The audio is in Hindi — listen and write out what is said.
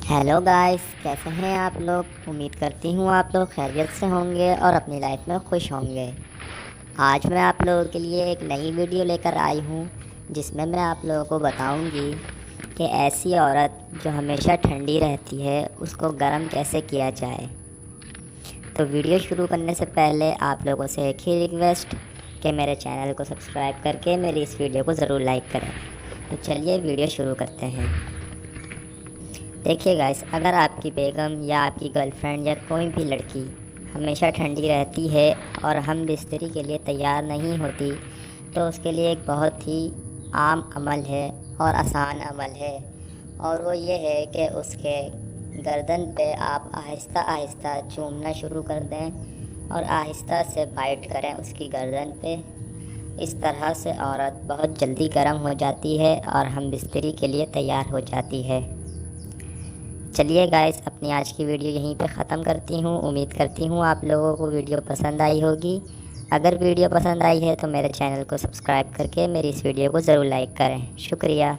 हेलो गाइस, कैसे हैं आप लोग। उम्मीद करती हूँ आप लोग खैरियत से होंगे और अपनी लाइफ में खुश होंगे। आज मैं आप लोगों के लिए एक नई वीडियो लेकर आई हूँ जिसमें मैं आप लोगों को बताऊँगी कि ऐसी औरत जो हमेशा ठंडी रहती है उसको गर्म कैसे किया जाए। तो वीडियो शुरू करने से पहले आप लोगों से एक ही रिक्वेस्ट कि मेरे चैनल को सब्सक्राइब करके मेरी इस वीडियो को ज़रूर लाइक करें। तो चलिए वीडियो शुरू करते हैं। देखिए गाइस, अगर आपकी बेगम या आपकी गर्लफ्रेंड या कोई भी लड़की हमेशा ठंडी रहती है और हम बिस्तरी के लिए तैयार नहीं होती, तो उसके लिए एक बहुत ही आम अमल है और आसान अमल है, और वो ये है कि उसके गर्दन पे आप आहिस्ता आहिस्ता चूमना शुरू कर दें और आहिस्ता से बाइट करें उसकी गर्दन पे। इस तरह से औरत बहुत जल्दी गर्म हो जाती है और हम बिस्तरी के लिए तैयार हो जाती है। चलिए गाइस, अपनी आज की वीडियो यहीं पे ख़त्म करती हूँ। उम्मीद करती हूँ आप लोगों को वीडियो पसंद आई होगी। अगर वीडियो पसंद आई है तो मेरे चैनल को सब्सक्राइब करके मेरी इस वीडियो को ज़रूर लाइक करें। शुक्रिया।